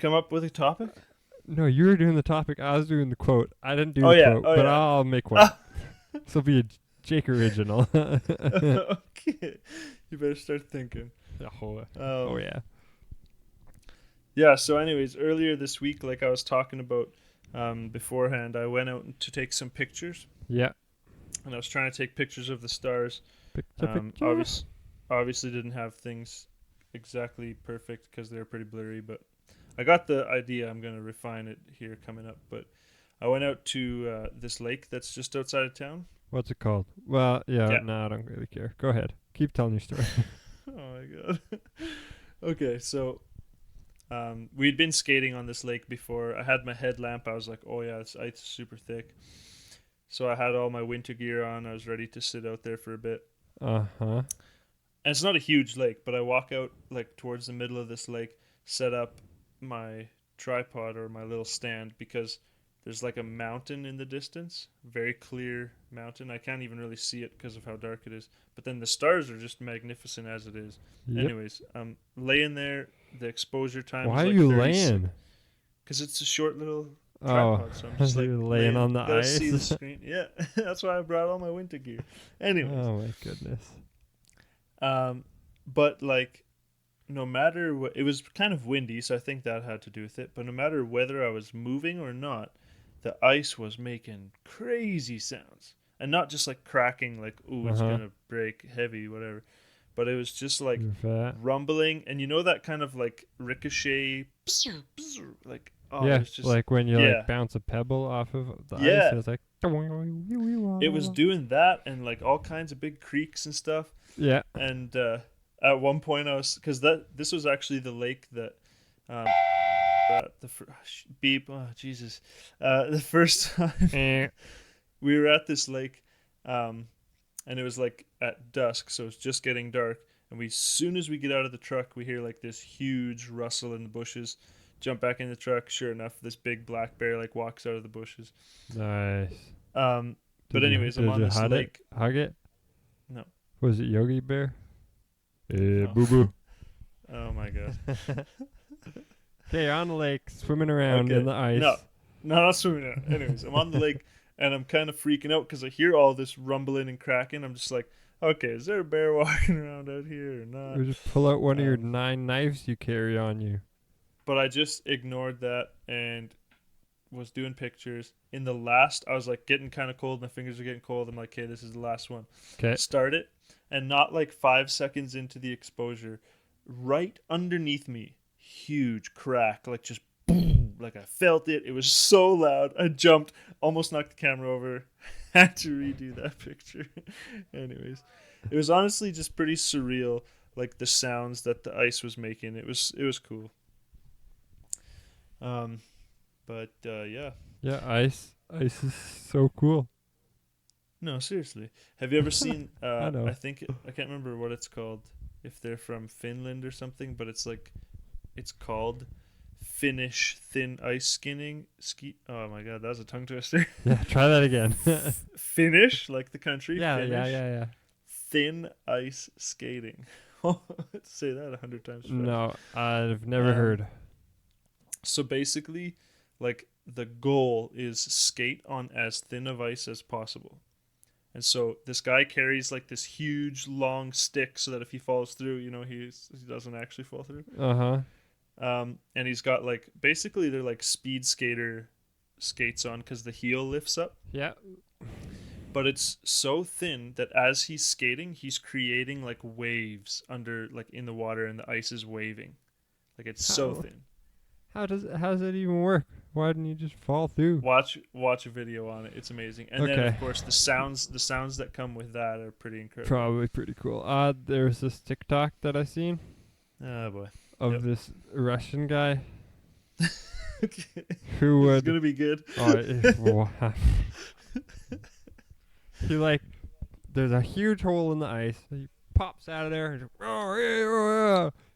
come up with a topic? No, you were doing the topic. I was doing the quote. I didn't do Oh the yeah. quote, Oh but yeah. I'll make one. This will be a Jake original. Okay. You better start thinking. Oh yeah. Yeah. So, anyways, earlier this week, like I was talking about beforehand, I went out to take some pictures, Yeah. and I was trying to take pictures of the stars. Picture. Obviously didn't have things exactly perfect because they were pretty blurry, but I got the idea. I'm going to refine it here coming up. But I went out to this lake that's just outside of town. What's it called? Well, yeah. Yeah. No, I don't really care. Go ahead. Keep telling your story. Oh my god. Okay, so we'd been skating on this lake before. I had my headlamp. I was like, oh yeah, this ice is super thick. So I had all my winter gear on. I was ready to sit out there for a bit. Uh-huh. And it's not a huge lake, but I walk out like towards the middle of this lake, set up my tripod or my little stand because there's like a mountain in the distance, very clear mountain. I can't even really see it because of how dark it is. But then the stars are just magnificent as it is. Yep. Anyways, I'm laying there. The exposure time Why is are like you 30 laying? Because it's a short little Oh, tripod, so I'm just like you're laying on the gotta ice. see the screen. Yeah, that's why I brought all my winter gear. Anyways, Oh my goodness. but like, no matter what, it was kind of windy, so I think that had to do with it. But no matter whether I was moving or not, the ice was making crazy sounds, and not just like cracking, like ooh, it's gonna break, heavy, whatever. But it was just like rumbling, and you know that kind of like ricochet, like yeah, it's just like when you like bounce a pebble off of the ice, and it's like it was doing that, and like all kinds of big creaks and stuff. Yeah, and at one point I was this was actually the lake that the first time we were at this lake, and it was like at dusk, so it's just getting dark, and as soon as we get out of the truck, we hear like this huge rustle in the bushes. Jump back in the truck. Sure enough, this big black bear like walks out of the bushes. Nice. But anyways, I'm on this lake. Hug it? No. Was it Yogi Bear? No. Boo boo. Oh my god. Okay, on the lake, swimming around in the ice. No, not swimming around. Anyways, I'm on the lake, and I'm kind of freaking out because I hear all this rumbling and cracking. I'm just like, okay, is there a bear walking around out here or not? Or just pull out one of your 9 knives you carry on you. But I just ignored that and was doing pictures. In the last, I was like getting kind of cold. My fingers are getting cold. I'm like, okay, this is the last one. Okay. Start it. And not like 5 seconds into the exposure, right underneath me, huge crack, like just boom, like I felt it. It was so loud. I jumped, almost knocked the camera over, had to redo that picture. Anyways, it was honestly just pretty surreal, like the sounds that the ice was making. It was cool. Yeah. Yeah, ice is so cool. No, seriously. Have you ever seen? I know. I think I can't remember what it's called. If they're from Finland or something, but it's called Finnish thin ice skinning. Oh my god, that was a tongue twister. Yeah, try that again. Finnish, like the country. Yeah, Finnish, yeah. Thin ice skating. Say that 100 times fast. No, I've never heard. So basically, like the goal is skate on as thin of ice as possible. And so this guy carries like this huge long stick so that if he falls through, he doesn't actually fall through. And he's got like basically they're like speed skater skates on because the heel lifts up. Yeah. But it's so thin that as he's skating, he's creating like waves under like in the water, and the ice is waving. Like it's so thin. How does that even work? Why didn't you just fall through? Watch a video on it. It's amazing. And then of course the sounds that come with that are pretty incredible. Probably pretty cool. There's this TikTok that I seen. Oh boy. Of this Russian guy. Okay. Who would It's gonna be good. He there's a huge hole in the ice. He pops out of there.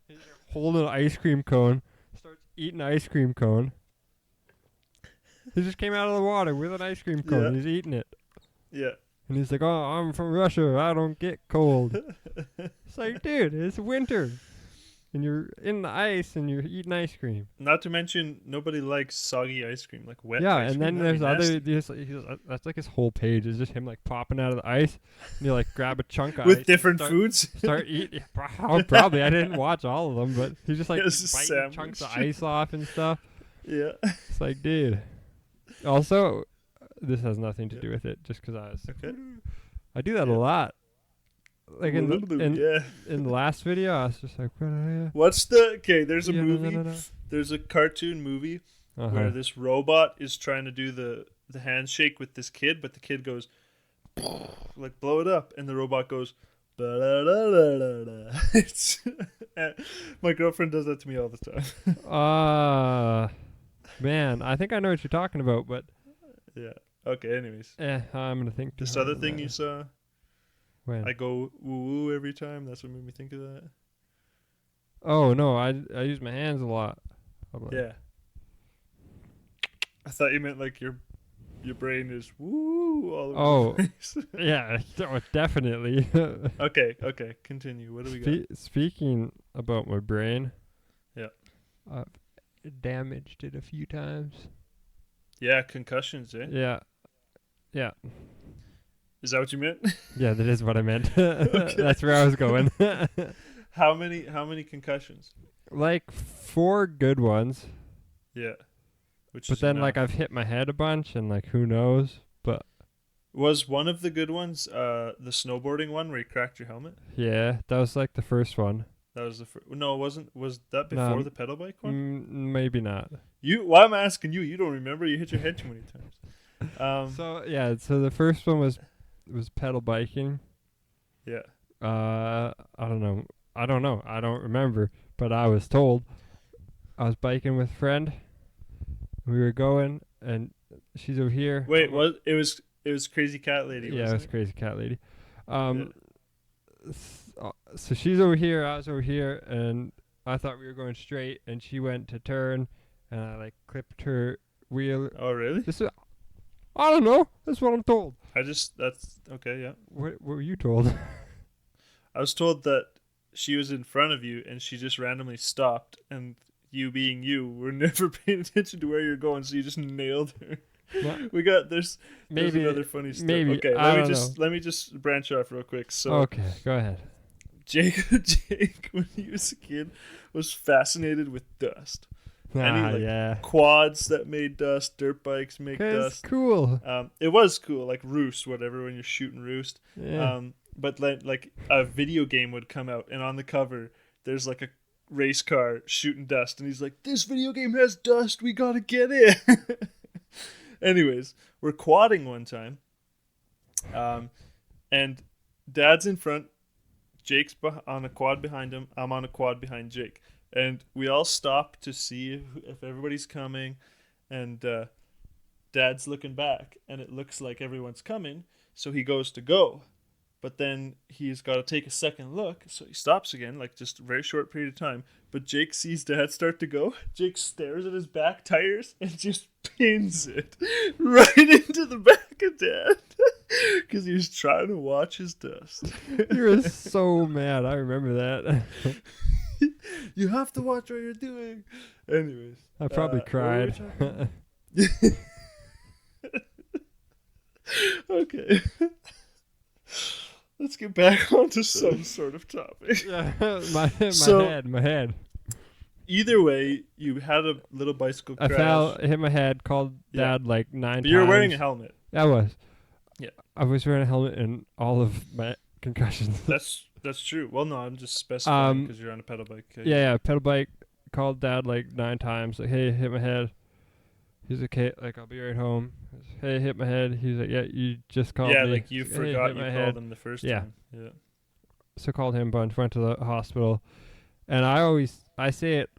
He's holding an ice cream cone. Starts eating an ice cream cone. He just came out of the water with an ice cream cone. Yeah. He's eating it. Yeah. And he's like, "Oh, I'm from Russia. I don't get cold." It's like, dude, it's winter. and you're in the ice and you're eating ice cream. Not to mention, nobody likes soggy ice cream, like wet Yeah, ice and cream. then That'd be there's nasty. that's like his whole page is just him like popping out of the ice, and you like grab a chunk of With ice, different start, foods. start eating. Probably I didn't watch all of them, but he's just like It's a biting chunks of sandwich. ice off and stuff. Yeah. It's like, dude. Also, this has nothing to Yeah. do with it, just because Okay. I do that a Yeah. lot. Like in Yeah. the last video, I was just like, What's the okay? There's a yeah, movie. no. There's a cartoon movie Uh-huh. where this robot is trying to do the handshake with this kid, but the kid goes like blow it up, and the robot goes. "Ba-da-da-da-da-da." It's my girlfriend does that to me all the time. Man, I think I know what you're talking about, but Yeah. Okay. Anyways, I'm gonna think. this too hard other on thing that. you saw, When? I go woo woo every time. That's what made me think of that. Oh no, I use my hands a lot. Yeah. I thought you meant like your brain is woo all over Oh. the place. Yeah, definitely. Okay. Continue. What do we got? Speaking about my brain. Yeah. I've damaged it a few times. Yeah, concussions, eh? Yeah. Is that what you meant? Yeah, that is what I meant. Okay. That's where I was going. How many concussions? Like 4 good ones, Yeah. Which but is then enough. like I've hit my head a bunch, and like who knows? But Was one of the good ones the snowboarding one where you cracked your helmet? yeah, that was like the first one. That was the first. No, it wasn't. Was that No, before the pedal bike one? Maybe not. Why am I asking you? You don't remember? You hit your head too many times. So yeah, so the first one was pedal biking. Yeah. I don't know. I don't remember, but I was told. I was biking with a friend. We were going, and she's over here. Wait, it was Crazy Cat Lady? Yeah, it wasn't was Crazy Cat Lady. Yeah. So she's over here, I was over here, and I thought we were going straight, and she went to turn, and I like clipped her wheel. Oh, really? I don't know. That's what I'm told. That's okay. Yeah. What were you told? I was told that she was in front of you and she just randomly stopped, and you being you were never paying attention to where you're going, so you just nailed her. What? There's Maybe another funny story. maybe, Okay, I don't let me just branch off real quick. So Okay, go ahead. Jake when he was a kid was fascinated with dust. Any, Yeah. Quads that made dust, dirt bikes make 'Cause dust. cool. It was cool, like roost, whatever, when you're shooting roost. Yeah. But like a video game would come out, and on the cover there's like a race car shooting dust, and he's like, "This video game has dust. We gotta get it." Anyways, we're quadding one time, and Dad's in front, Jake's on a quad behind him. I'm on a quad behind Jake, and we all stop to see if everybody's coming, and Dad's looking back, and it looks like everyone's coming, so he goes to go. But then he's got to take a second look, so he stops again, like just a very short period of time. But Jake sees Dad start to go. Jake stares at his back tires and just pins it right into the back of Dad because he was trying to watch his dust. You were so mad. I remember that. You have to watch what you're doing. Anyways, I probably what were we cried. Okay. Let's get back onto some sort of topic. Yeah, my So- head. Either way, you had a little bicycle I crash. fell, hit my head, called Yeah. Dad like 9 times. But you were wearing a helmet. I was. Yeah. I was wearing a helmet in all of my concussions. That's true. Well, no, I'm just specifying Um, because you're on a pedal bike. Yeah, pedal bike. Called Dad like 9 times. Like, hey, hit my head. He's okay. Like, I'll be right home. Hey, hit my head. He's like, yeah, you just called Yeah, me. like you Hey, forgot hit you my called head. him the first Yeah. time. Yeah. So called him a bunch. Went to the hospital, and I say it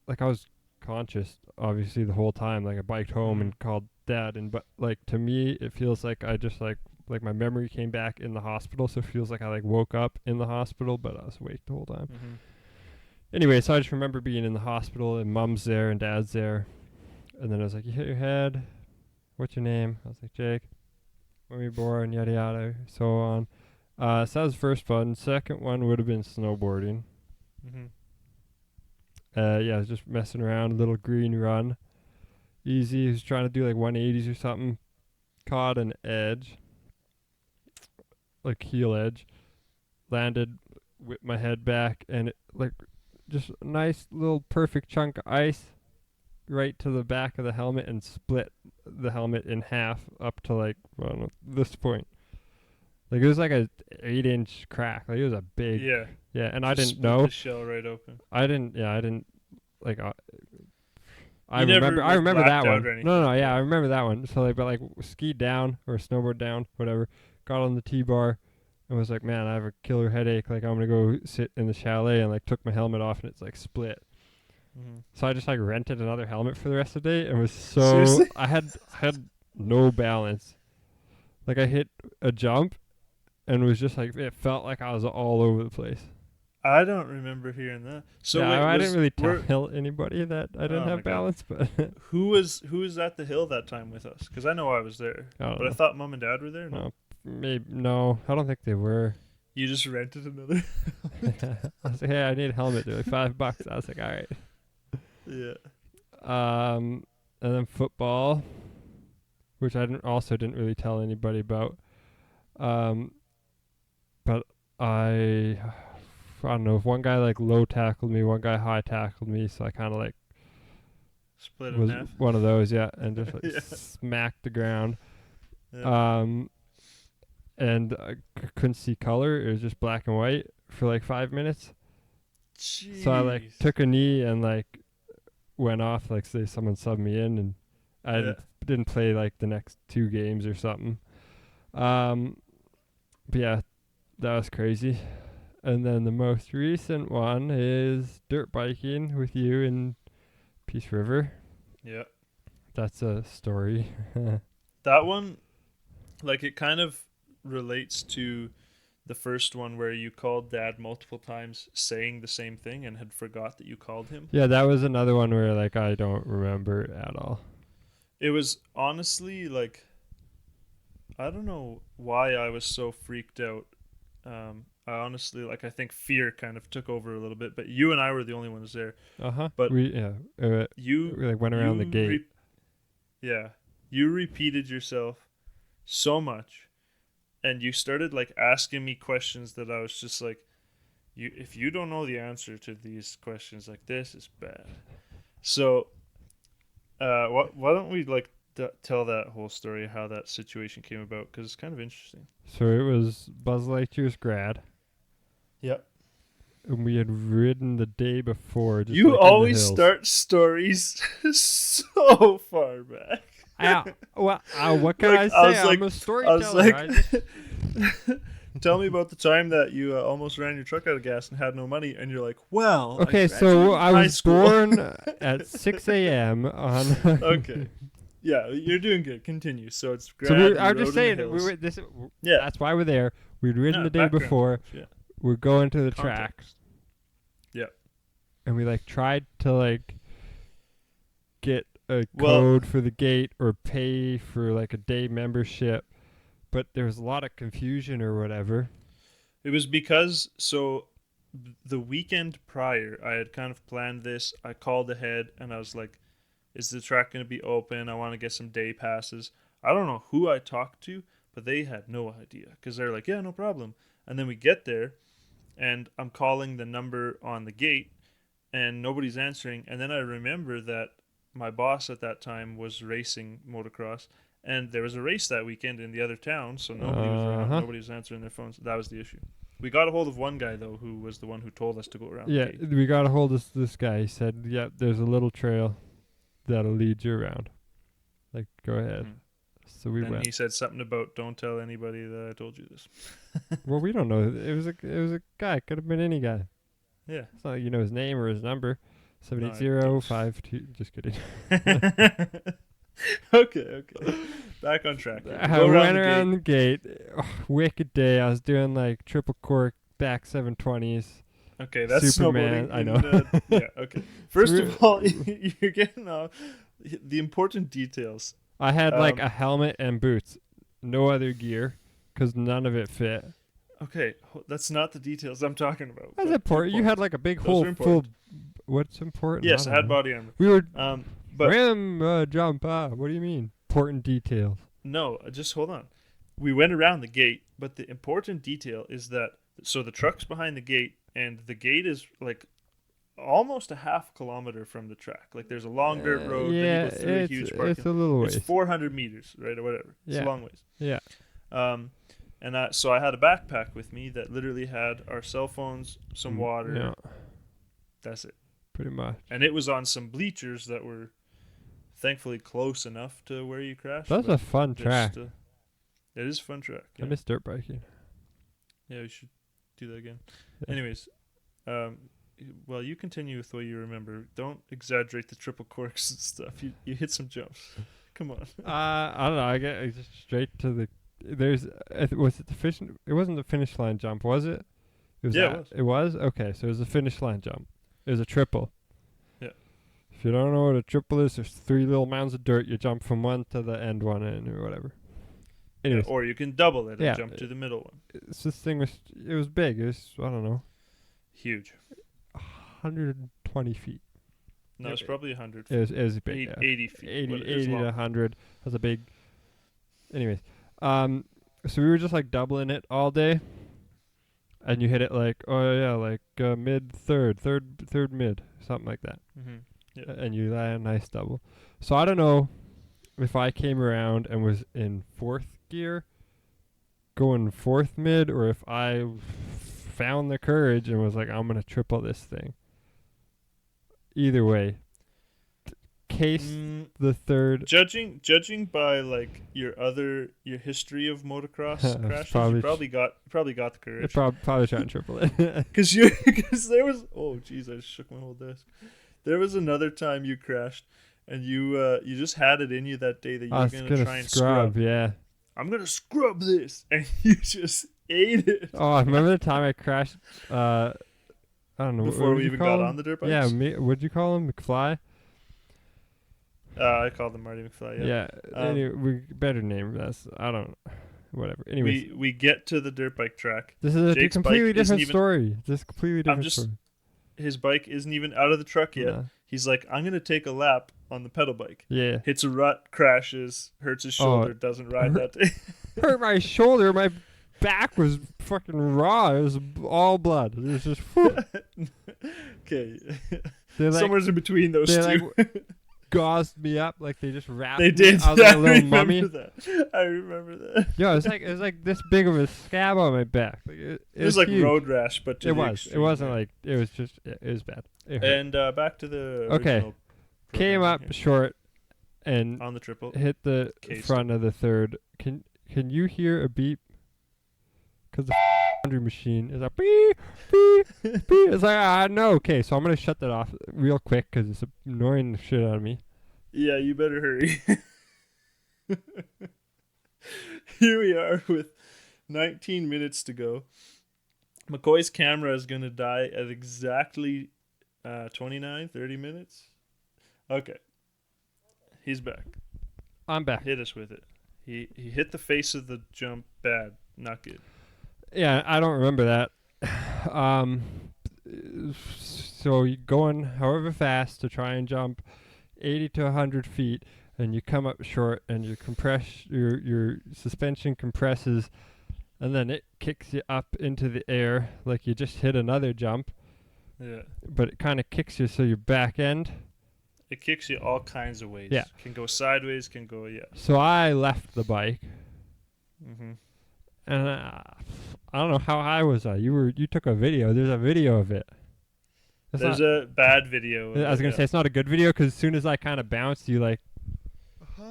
like I was conscious, obviously the whole time. Like I biked home and called Dad, but like to me, it feels like I just like my memory came back in the hospital. So it feels like I like woke up in the hospital, but I was awake the whole time. Mm-hmm. Anyway, so I just remember being in the hospital and Mom's there and Dad's there, and then I was like, "You hit your head. What's your name?" I was like, "Jake. When were you born?" Yada yada, so on. So that was the first one. Second one would have been snowboarding. Mm-hmm. I was just messing around, little green run. Easy. He was trying to do like 180s or something. Caught an edge, like heel edge. Landed, whipped my head back, and it, like, just a nice little perfect chunk of ice right to the back of the helmet and split the helmet in half up to, like, I don't know, this point. Like, it was like a 8-inch crack. Like, it was a big. Yeah. Yeah, and Just I didn't split know. the shell right open. I didn't, like, I You never, remember blacked that out one. or anything. No, yeah, I remember that one. So, like, but, like, skied down or snowboard down, whatever, got on the T-bar and was like, man, I have a killer headache. Like, I'm going to go sit in the chalet, and, like, took my helmet off, and it's, like, split. Mm-hmm. So I just, like, rented another helmet for the rest of the day and was so... Seriously? I had no balance. Like, I hit a jump and was just, like, it felt like I was all over the place. I don't remember hearing that. So yeah, wait, I didn't really were- tell anybody that I didn't Oh my have God. balance, but... who was at the hill that time with us? Because I know I was there, I don't but I know. thought Mom and Dad were there. No. Maybe no, I don't think they were. You just rented another. I was like, hey, I need a helmet. They're like $5. I was like, all right. Yeah. And then football, which I didn't really tell anybody about. But I don't know if one guy like low tackled me, one guy high tackled me, so I kind of like Split in was half. one of those, yeah, and just like Yeah. smacked the ground. Yeah. And I couldn't see color. It was just black and white for like 5 minutes. So I like Jeez. took a knee and like went off, like say someone subbed me in, and I didn't play like the next 2 games or something. But yeah, that was crazy. And then the most recent one is dirt biking with you in Peace River. Yeah. That's a story. That one, like, it kind of relates to the first one where you called Dad multiple times saying the same thing and had forgot that you called him. Yeah, that was another one where like I don't remember at all. It was honestly like, I don't know why I was so freaked out. I honestly, like, I think fear kind of took over a little bit, but you and I were the only ones there. But we You like went around the gate. You repeated yourself so much, and you started like asking me questions that I was just like, if you don't know the answer to these questions, like, this is bad. So, why don't we like tell that whole story, how that situation came about, because it's kind of interesting. So it was Buzz Lightyear's grad. Yep. And we had ridden the day before. Just You like in the always hills. start stories so far back. What can Like, I say? I was I'm like- a storyteller. I was like, tell me about the time that you almost ran your truck out of gas and had no money, and you're like, well, okay, so I high was school. born at 6 a.m. on. Okay. Yeah, you're doing good. Continue. So it's grad. So you I'm rode just in the saying, hills. yeah. That's why we're there. We'd ridden No, the day background before. stuff, yeah. We're going to the track, Context. Yeah. and we like tried to like get a Well- code for the gate or pay for like a day membership, but there was a lot of confusion or whatever. It was because, so the weekend prior, I had kind of planned this. I called ahead and I was like, is the track going to be open? I want to get some day passes. I don't know who I talked to, but they had no idea because they're like, yeah, no problem. And then we get there and I'm calling the number on the gate and nobody's answering. And then I remember that my boss at that time was racing motocross, and there was a race that weekend in the other town, so nobody was around. Uh-huh. Nobody was answering their phones. That was the issue. We got a hold of one guy, though, who was the one who told us to go around Yeah, the gate. we got a hold of this guy. He said, "Yeah, there's a little trail that'll lead you around. Like, go ahead." Mhm. So we And went. he said something about, don't tell anybody that I told you this. Well, we don't know. It was a guy. Could have been any guy. Yeah. It's not like you know his name or his number. No, I 78052. Just kidding. Okay. Back on track. here. I Go went the around gate. the gate. Oh, wicked day. I was doing like triple cork back 720s. Okay, that's Superman, snowboarding. I know. Yeah, okay. First We're- of all, you're getting off the important details. I had like Um, a helmet and boots. No other gear because none of it fit. Okay, that's not the details I'm talking about. That's but important. You had like a big Those hole are full important. What's important? Yes, I don't had know. body armor. We were But rim jump. What do you mean? Important details. no, just hold on. We went around the gate, but the important detail is that so the truck's behind the gate, and the gate is like almost a half kilometer from the track. Like there's a long dirt road, Yeah, then you go through a huge parking. it's a little ways. It's 400 meters, right, or whatever. It's Yeah. a long ways. Yeah. So I had a backpack with me that literally had our cell phones, some water. Yeah, That's it. pretty much. And it was on some bleachers that were thankfully close enough to where you crashed. That's but a fun track. It is a fun track. I Yeah. miss dirt biking. Yeah, we should do that again. Yeah. Anyways, well, you continue with what you remember. Don't exaggerate the triple corks and stuff. You hit some jumps. Come on. I don't know. I get just straight to the. Was it the finish? It wasn't the finish line jump, was it? It was. Yeah, it was. It was. Okay, so it was a finish line jump. It was a triple. Yeah. If you don't know what a triple is, there's 3 little mounds of dirt. You jump from one to the end one and or whatever. Anyways, Or you can double it and Yeah. jump to the middle one. this thing was. It was big. It was. I don't know. Huge. 120 feet. No, it's probably 100 It was big. Eight- Yeah. 80 feet. 80, but it 80 is to long. 100. That's a big. Anyways, so we were just like doubling it all day, and you hit it like mid third mid, something like that, Mm-hmm. Yeah. and you land a nice double. So I don't know if I came around and was in 4th gear, going 4th mid, or if I found the courage and was like, I'm gonna triple this thing. Either way, case the third. Judging by like your history of motocross crashes, you probably got the courage. It's probably trying to triple it. Because there was I just shook my whole desk. There was another time you crashed, and you just had it in you that day that you I were was gonna gonna try and scrub. Yeah. I'm gonna scrub this, and you just ate it Oh, I remember the time I crashed. I don't know. before we even got on the dirt bikes. Yeah, what'd you call him? McFly? I called him Marty McFly. Yeah. Anyway, we better name this. I don't. Whatever. Anyways, We get to the dirt bike track. this is a Jake's completely bike isn't different even- story. This is a completely different story. His bike isn't even out of the truck yet. Nah. He's like, I'm gonna take a lap on the pedal bike. Yeah. Hits a rut, crashes, hurts his shoulder, doesn't ride that day. Hurt my shoulder. My back was fucking raw. It was all blood. It was just. Okay. They like, Somewhere's in between those they two. gauzed me up like they just wrapped They me. did. I was like a little remember mummy. that. I remember that. Yo, it was like this big of a scab on my back. Like it It was like huge. road rash, but to It the was. It extreme, wasn't yeah. like it was just. It was bad. It hurt. And back to the Okay. original Came programming up here. short and On the triple. hit the Cased front of the third. Can you hear a beep? Because the laundry machine is like beep beep beep. It's like I know. Okay, so I'm gonna shut that off real quick because it's annoying the shit out of me. Yeah, you better hurry. Here we are with 19 minutes to go. McKoy's camera is going to die at exactly 30 minutes. Okay. He's back. I'm back. Hit us with it. He hit the face of the jump bad. Not good. Yeah, I don't remember that. So you going however fast to try and jump 80 to 100 feet, and you come up short, and your suspension compresses, and then it kicks you up into the air like you just hit another jump, Yeah. but it kind of kicks you so your back end. It kicks you all kinds of ways. Yeah. Can go sideways, can go, yeah. So I left the bike, Mm-hmm. and I don't know how high was I. You took a video. There's a video of it. It's There's not- a bad video. I was gonna say it's not a good video because as soon as I kind of bounced, you like.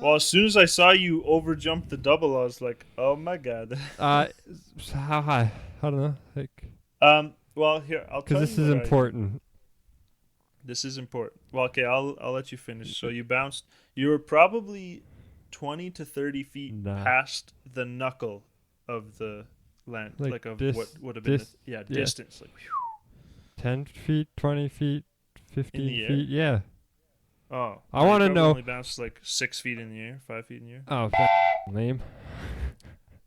Well, as soon as I saw you overjump the double, I was like, "Oh my god!" So how high? I don't know. Like, Well, here I'll tell you. because this is what I- important. This is important. Well, okay, I'll let you finish. So you bounced. You were probably 20 to 30 feet Nah. past the knuckle of the land, Like like of dis- what would have been dis- the, yeah. distance. Like, whew. 10 feet, 20 feet, 15 the air? feet. Yeah. Oh, I you wanna probably know- Only bounced like 6 feet in the air, 5 feet in the air. Oh, lame.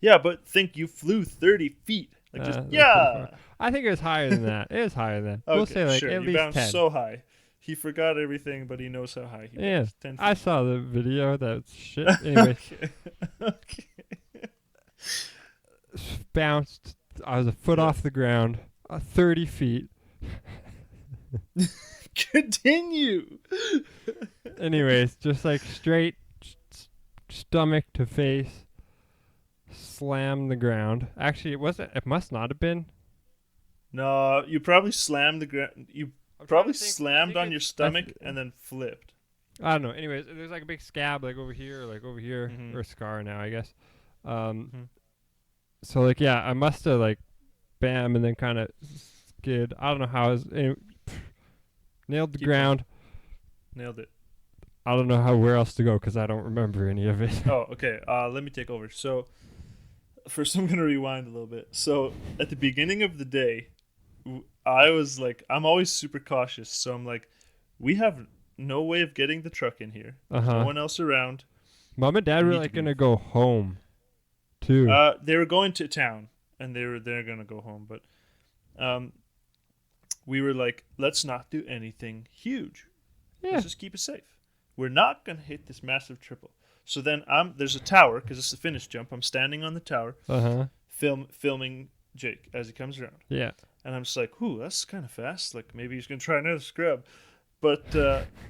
Yeah, but think you flew 30 feet. Like just That's yeah. I think it was higher than that. It was higher than that. We'll Okay, say like sure. at You least bounced 10. so high. He forgot everything, but he knows how high he Yeah, was. 10 I feet. saw the video. That's shit. Anyway, Okay. Okay. bounced. I was a foot Yeah. off the ground, 30 feet. Continue. Anyways, just like straight stomach to face, slam the ground. Actually, it wasn't. It must not have been. No, you probably slammed the ground. You I'm trying probably to think. I slammed think on your stomach th- and then flipped. I don't know. Anyways, there's like a big scab like over here, Mhm. or a scar now, I guess. Um, Mhm. so like yeah, I must have like, bam, and then kind of skid. I don't know how. Nailed the Keep going. ground. Nailed it. I don't know where else to go because I don't remember any of it. Oh, okay. Let me take over. So, first, I'm gonna rewind a little bit. So, at the beginning of the day, I was like, I'm always super cautious. So I'm like, we have no way of getting the truck in here. There's no one else around. Mom and Dad We were need like to be- gonna go home, too. They were going to town, and they're gonna go home. But, we were like, let's not do anything huge. Yeah. Let's just keep it safe. We're not gonna hit this massive triple. So then there's a tower because it's a finish jump. I'm standing on the tower, filming Jake as he comes around, Yeah. and I'm just like, "Ooh, that's kind of fast. Like maybe he's gonna try another scrub." But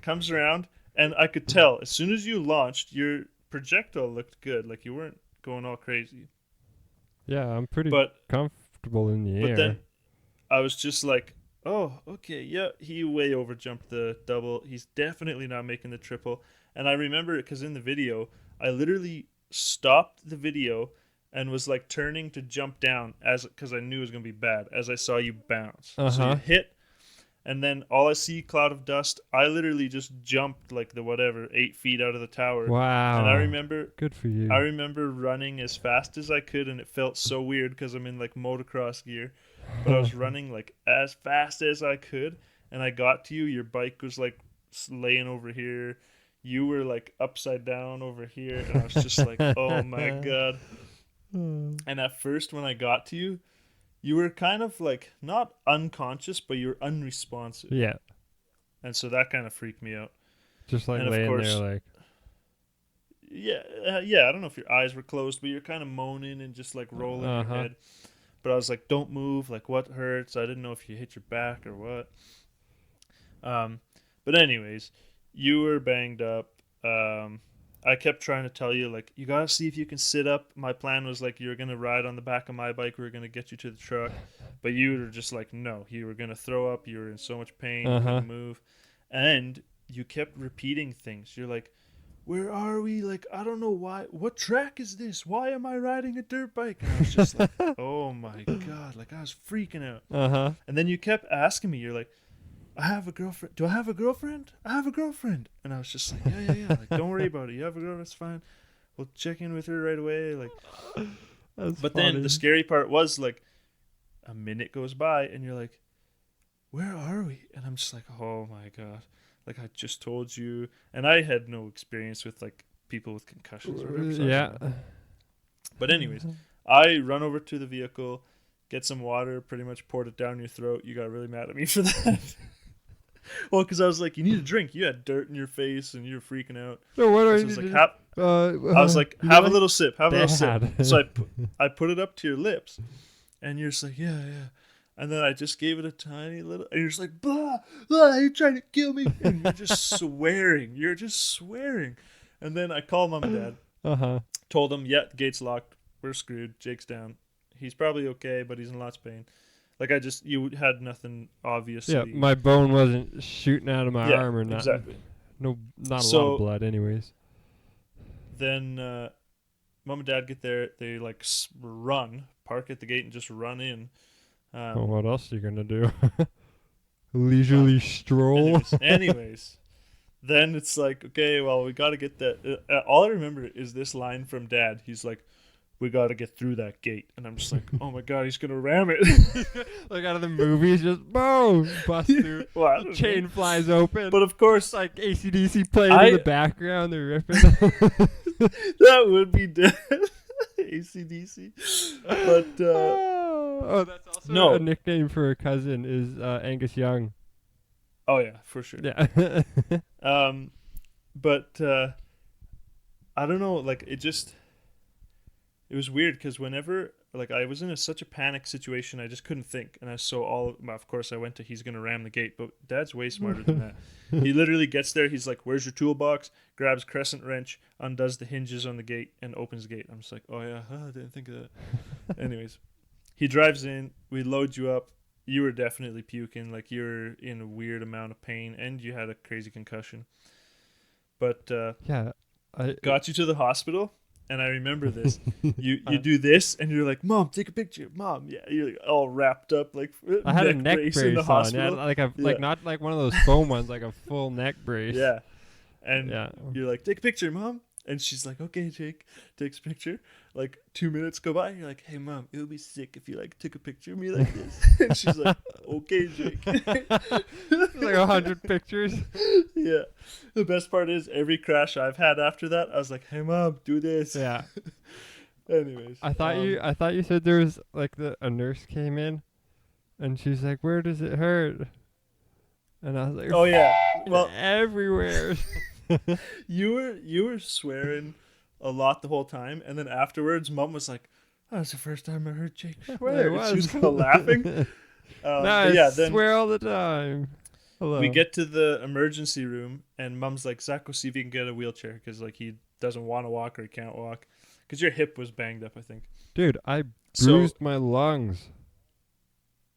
comes around, and I could tell as soon as you launched, your projectile looked good. Like you weren't going all crazy. Yeah, I'm pretty But comfortable in the air. but then I was just like, "Oh, okay, yeah." He way overjumped the double. He's definitely not making the triple. And I remember it because in the video, I literally stopped the video and was like turning to jump down because I knew it was gonna be bad as I saw you bounce. So Uh-huh. you hit, and then all I see cloud of dust. I literally just jumped like the 8 feet out of the tower. Wow. And I remember Good for you. I remember running as fast as I could, and it felt so weird because I'm in like motocross gear, but I was running like as fast as I could, and I got to you. Your bike was like laying over here. You were like upside down over here, and I was just like, oh my god. And at first, when I got to you, you were kind of like not unconscious, but you were unresponsive. Yeah. And so that kind of freaked me out. Just like And of laying course- there like. Yeah, I don't know if your eyes were closed, but you're kind of moaning and just like rolling your head. But I was like, don't move. Like, what hurts? I didn't know if you hit your back or what. But anyways, you were banged up. I kept trying to tell you, like, you gotta see if you can sit up. My plan was like, you were gonna ride on the back of my bike. We were gonna get you to the truck, but you were just like, no. You were gonna throw up. You were in so much pain. You couldn't move, and you kept repeating things. You're like, where are we? Like, I don't know why. What track is this? Why am I riding a dirt bike? And I was just like, oh my god. Like, I was freaking out. And then you kept asking me, you're like, I have a girlfriend. Do I have a girlfriend? I have a girlfriend. And I was just like, yeah. Like, don't worry about it. You have a girl, that's fine. We'll check in with her right away. Like, but then the scary part was like, a minute goes by and you're like, where are we? And I'm just like, oh my god. Like, I just told you. And I had no experience with like people with concussions or whatever. So I don't know. But anyways, I run over to the vehicle, get some water, pretty much poured it down your throat. You got really mad at me for that. Well, because I was like, you need a drink. You had dirt in your face and you were freaking out. So what So are I you was like, I I was like, have a little sip. Have a little sip. Dad. So I put it up to your lips. And you're just like, yeah. And then I just gave it a tiny little. And you're just like, blah, you're trying to kill me. And you're just swearing. You're just swearing. And then I called Mom and Dad. Told them, yeah, the gate's locked. We're screwed. Jake's down. He's probably okay, but he's in lots of pain. Like, you had nothing, obviously. Yeah, my bone wasn't shooting out of my arm or nothing. Exactly. No, not a lot of blood anyways. Then Mom and Dad get there. They, like, run, park at the gate, and just run in. Well, what else are you going to do? Leisurely stroll? Anyways. Then it's like, okay, well, we got to get that. All I remember is this line from Dad. He's like, we got to get through that gate. And I'm just like, oh my god, he's going to ram it. Like out of the movies, just boom, bust through. Well, I don't Chain know. flies open. But of course, like AC/DC playing in the background, they're ripping. that would be dead. AC/DC. But that's also a nickname for a cousin is Angus Young. Oh yeah, for sure. Yeah. Um, but I don't know. Like it was weird because whenever like I was in such a panic situation, I just couldn't think, and I so all well, of course I went to he's gonna ram the gate, but Dad's way smarter than that. He literally gets there. He's like, "Where's your toolbox?" Grabs crescent wrench, undoes the hinges on the gate, and opens the gate. I'm just like, "Oh yeah, huh, I didn't think of that." Anyways, he drives in. We load you up. You were definitely puking, like you were in a weird amount of pain, and you had a crazy concussion. But Yeah. I got you to the hospital, and I remember this. You do this, and you're like, "Mom, take a picture, Mom." Yeah, you're like all wrapped up, like I had a neck neck brace in the brace on. Yeah, hospital. like a Yeah, like not like one of those foam ones, like a full neck brace. yeah. And Yeah. you're like, "Take a picture, Mom." And she's like, "Okay, Jake." Takes a picture. Like 2 minutes go by, and you're like, "Hey, Mom, it would be sick if you like took a picture of me like this." And she's like, "Okay, Jake." Like 100 pictures. Yeah. The best part is every crash I've had after that, I was like, "Hey, Mom, do this." Yeah. Anyways, I thought you said there was like a nurse came in and she's like, "Where does it hurt?" And I was like, oh yeah. Well, everywhere. you were swearing a lot the whole time, and then afterwards, Mom was like, "Oh, that's the first time I heard Jake swear." It She was was. kind of laughing. No, I But yeah, then swear all the time. Hello. we get to the emergency room, and Mom's like, "Zach, go see if you can get a wheelchair," because like he doesn't want to walk or he can't walk, because your hip was banged up, I think. Dude, I So bruised my lungs.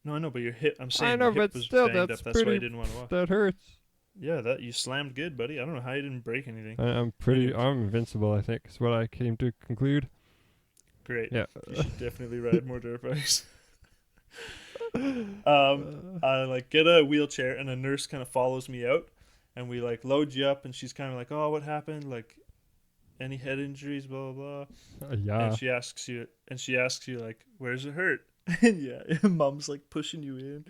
no, I know, but your hip. I'm I saying know, your hip but was still, banged that's up. That's why you pretty. didn't want to walk. That hurts. Yeah, that you slammed good, buddy. I don't know how you didn't break anything. I'm pretty. Anyways. I'm invincible. I think is what I came to conclude. Great. Yeah. You should definitely ride more dirt bikes. I like get a wheelchair, and a nurse kind of follows me out, and we like load you up, and she's kind of like, "Oh, what happened? Like, any head injuries? Blah blah blah." Yeah. And she asks you like, "Where's it hurt?" And yeah, Mom's like pushing you in.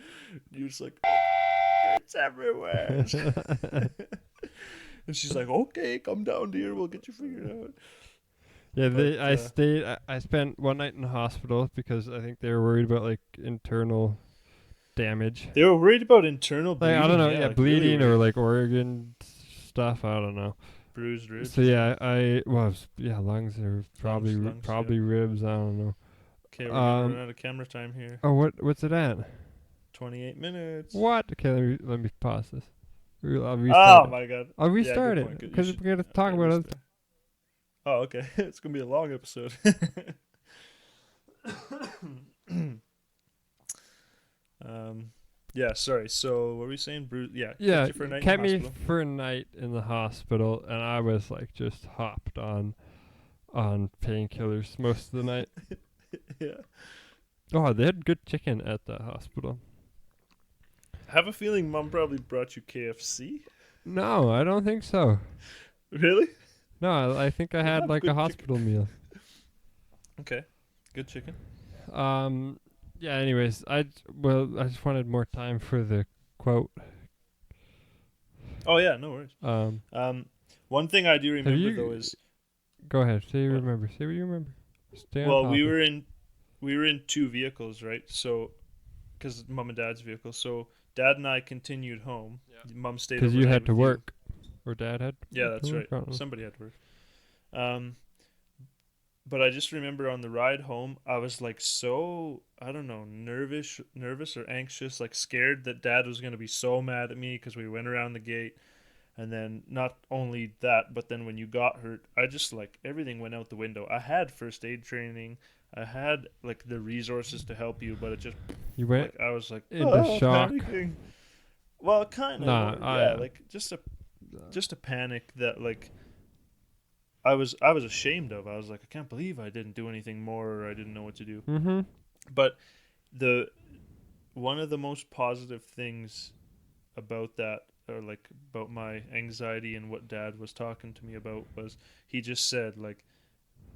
You're just like, "It's everywhere." And she's like, "Okay, come down, dear. We'll get you figured out." Yeah, But, I stayed. I spent one night in the hospital because I think they were worried about like internal damage. They were worried about internal Like bleeding. I don't know, Yeah, like, bleeding really or worried. like organ stuff. I don't know. Bruised ribs. So yeah, lungs or probably Lungs, probably ribs. I don't know. Okay, we're gonna run out of camera time here. Oh, what's it at? 28 minutes. What? Okay, let me pause this. I'll Oh restart it. my god. I'll Yeah, restart good point. it You because should- we're gonna talk yeah, about restart. it. Oh, okay. It's gonna be a long episode. Yeah. Sorry. So, what were we saying? Yeah. Yeah, Kept you for a night in kept the me hospital. for a night in the hospital, and I was like just hopped on painkillers most of the night. Yeah. Oh, they had good chicken at the hospital. I have a feeling Mom probably brought you KFC. No, I don't think so. Really? No, I think I They had have like good a hospital meal. Okay. Good chicken. Yeah. Anyways, I just wanted more time for the quote. Oh yeah. No worries. One thing I do remember you- though is Go ahead. Say you What? remember. Say what you remember. Stay on well, topic. we were in two vehicles, right? So, because Mom and Dad's vehicle. So Dad and I continued home. Yeah. Mom stayed Because you overnight had to with work, or Dad had. Yeah, to that's work, right. I don't know. Somebody had to work. But I just remember on the ride home, I was like so, I don't know, nervous or anxious, like scared that Dad was going to be so mad at me because we went around the gate. And then not only that, but then when you got hurt, I just like everything went out the window. I had first aid training. I had like the resources to help you, but it just You went like I was like into shock. panicking. Well, kind of. Nah, yeah, like just a panic that like I was ashamed of. I was like, I can't believe I didn't do anything more, or I didn't know what to do. Mm-hmm. But the one of the most positive things about that, or like about my anxiety and what Dad was talking to me about, was he just said like,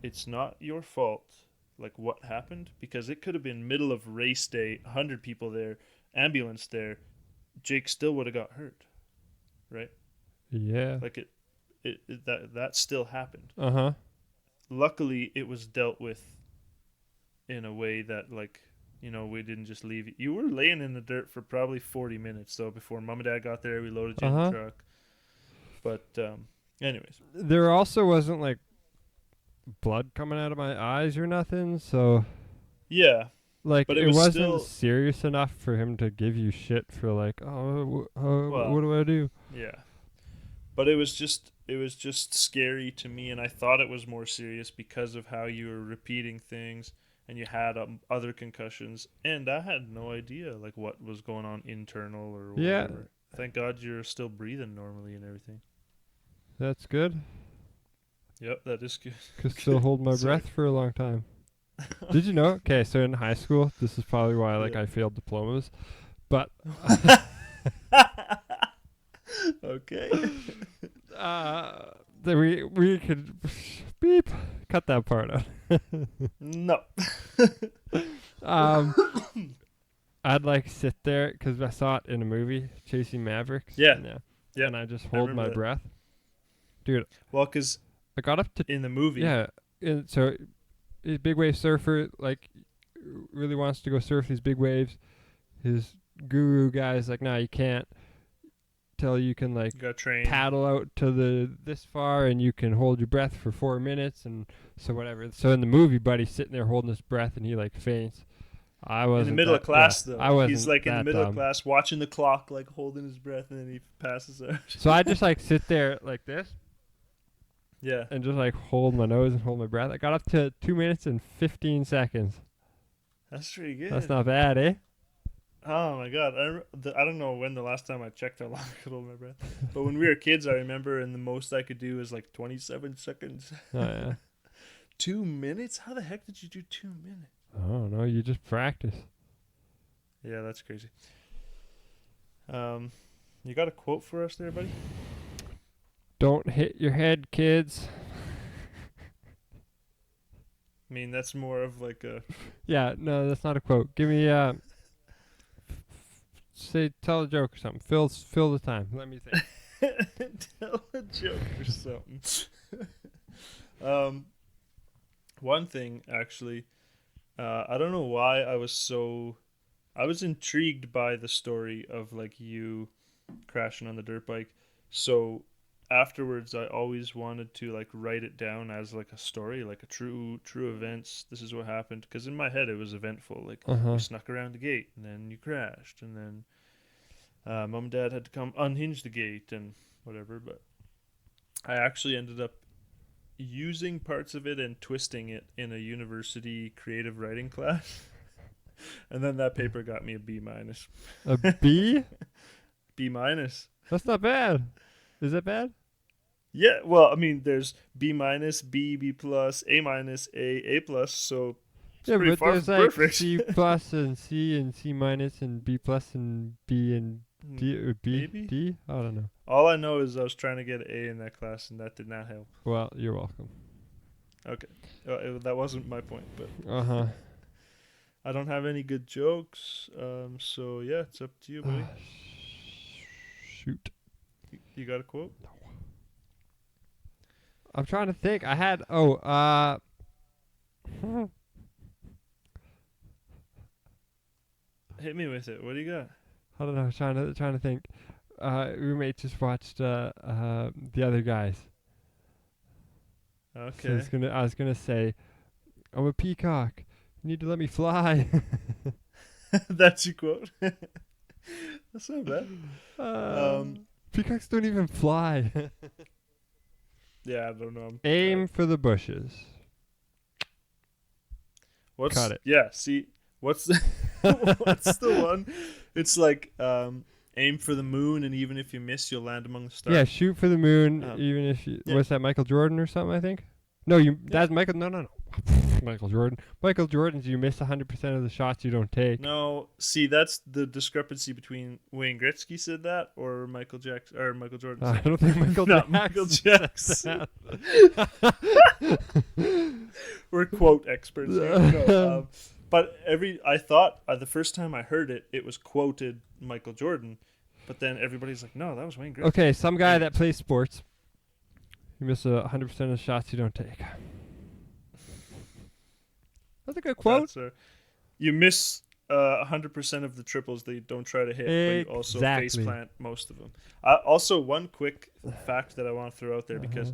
it's not your fault, like what happened, because it could have been middle of race day, 100 people there, ambulance there, Jake still would have got hurt, right? Yeah. Like that still happened. Uh-huh. Luckily, it was dealt with in a way that like we didn't just leave you. You were laying in the dirt for probably 40 minutes though before Mom and Dad got there. We loaded you in the truck. But anyways, there also wasn't like blood coming out of my eyes or nothing, so yeah, like but it it was wasn't still serious enough for him to give you shit for like, oh, well, what do I do? yeah. But it was just scary to me, and I thought it was more serious because of how you were repeating things and you had other concussions, and I had no idea like what was going on internal or Yeah, whatever. Thank God you're still breathing normally and everything. that's good. Yep, that is good. Could still hold my Sorry. breath for a long time. Did you know? Okay, so in high school, this is probably why like Yeah. I failed diplomas, but Okay. that we could beep cut that part out. No. um, I'd like sit there because I saw it in a movie, Chasing Mavericks. Yeah. And I just hold my remember that. breath, dude. Well, because I got up to in the movie, yeah, and so he's a big wave surfer, like really wants to go surf these big waves. His guru guy's like, nah, you can't. Till you can like you got trained. paddle out to this far and you can hold your breath for 4 minutes and so whatever. So in the movie, buddy's sitting there holding his breath and he like faints. I was in the middle of class, though. I wasn't. He's like in the middle dumb. of class watching the clock, like holding his breath, and then he passes out. So I just like sit there like this Yeah. and just like hold my nose and hold my breath. I got up to 2 minutes and 15 seconds. That's pretty good. That's not bad, eh? Oh my god, I don't know when the last time I checked how long I could hold my breath, but when we were kids, I remember, and the most I could do was like 27 seconds. Oh yeah. 2 minutes? How the heck did you do 2 minutes? Oh no, you just practice. Yeah, that's crazy. You got a quote for us there, buddy? Don't hit your head, kids. I mean, that's more of like a Yeah, no, that's not a quote. Give me tell a joke or something. Fill the time. Let me think. tell a joke or something. One thing actually, I don't know why I was intrigued by the story of like you crashing on the dirt bike. So afterwards, I always wanted to like write it down as like a story, like a true events. This is what happened, because in my head it was eventful. Like you snuck around the gate, and then you crashed, and then Mom and Dad had to come unhinge the gate and whatever. But I actually ended up using parts of it and twisting it in a university creative writing class. And then that paper got me a B minus. A B? B minus. That's not bad. Is that bad? Yeah, well, I mean, there's B minus, B, B plus, A minus, A plus. So it's Yeah, pretty but far there's from like perfect. C plus and C minus and B plus and B and D or B Maybe? D. I don't know. All I know is I was trying to get an A in that class, and that did not help. Well, you're welcome. Okay, that wasn't my point, but I don't have any good jokes. So yeah, it's up to you, buddy. Shoot. You got a quote? I'm trying to think. I had Hit me with it. What do you got? I don't know. I was trying to think. Roommate just watched The Other Guys. Okay. So I was gonna say, I'm a peacock. You need to let me fly. That's your quote. That's not bad. Peacocks don't even fly. Yeah, I don't know. Aim for the bushes. Cut it. Yeah. See, what's the what's the one? It's like aim for the moon, and even if you miss, you'll land among the stars. Yeah, shoot for the moon, even if you. Yeah. What's that, Michael Jordan or something? I think. No, that's Michael. No. Michael Jordan. Michael Jordan's. You miss 100% of the shots you don't take. No, see, that's the discrepancy between Wayne Gretzky said that or Michael Jackson or Michael Jordan. I don't think Michael Not Jackson. Michael said Jackson. that. We're quote experts here. No, but I thought the first time I heard it, it was quoted Michael Jordan, but then everybody's like, no, that was Wayne Gretzky. Okay, some guy that plays sports. You miss 100% of the shots you don't take. That's a good quote. You miss 100% of the triples they don't try to hit, but you also face Exactly. plant most of them. Also, one quick fact that I want to throw out there because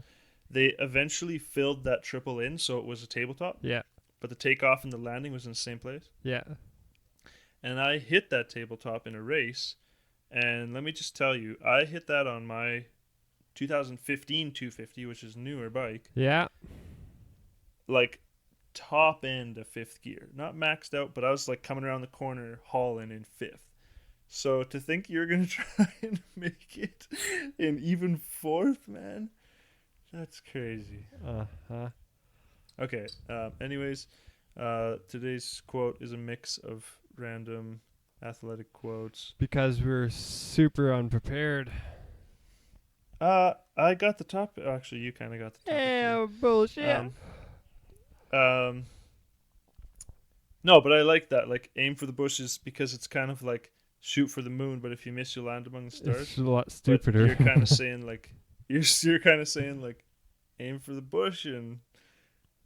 they eventually filled that triple in, so it was a tabletop, Yeah. but the takeoff and the landing was in the same place. Yeah. And I hit that tabletop in a race, and let me just tell you, I hit that on my 2015 250, which is newer bike, Yeah. like top end of fifth gear, not maxed out, but I was like coming around the corner hauling in fifth. So to think you're gonna try and make it in even fourth, man, that's crazy. Uh-huh. Okay. Anyways, today's quote is a mix of random athletic quotes. Because we're super unprepared. I got the top. Actually, you kind of got the topic. Yeah, bullshit. No, but I like that. Like, aim for the bushes because it's kind of like shoot for the moon, but if you miss, you land among the stars. It's a lot But stupider. you're kind of saying like you're kind of saying like aim for the bush, and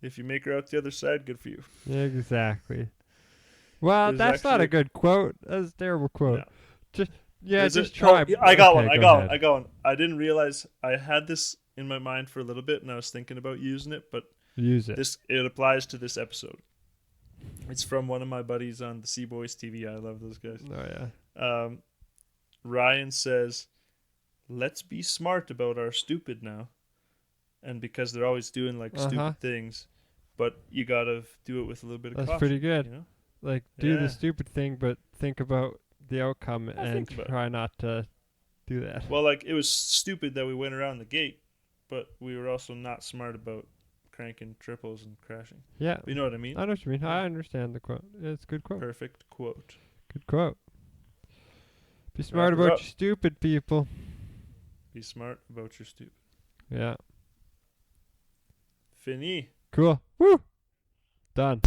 if you make her out the other side, good for you. Exactly. Well, There's that's not a actually- good quote. That's a terrible quote. No. Just Is just it- try. Oh, yeah, I got Okay, one. I go got ahead. one. I got one. I didn't realize I had this in my mind for a little bit, and I was thinking about using it, but Use it. it applies to this episode. It's from one of my buddies on the Sea Boys TV. I love those guys. Oh yeah. Ryan says, "Let's be smart about our stupid now," and because they're always doing like Uh-huh. stupid things, but you gotta do it with a little bit of That's caution. pretty good. You know? Like do Yeah. the stupid thing, but think about the outcome and think about it. try not to do that. Well, like it was stupid that we went around the gate, but we were also not smart about cranking triples and crashing. Yeah. You know what I mean? I know what you mean. I understand the quote. It's a good quote. Perfect quote. Good quote. Be smart Wrap it about up. your stupid people. Be smart about your stupid. Yeah. Fini. Cool. Woo. Done.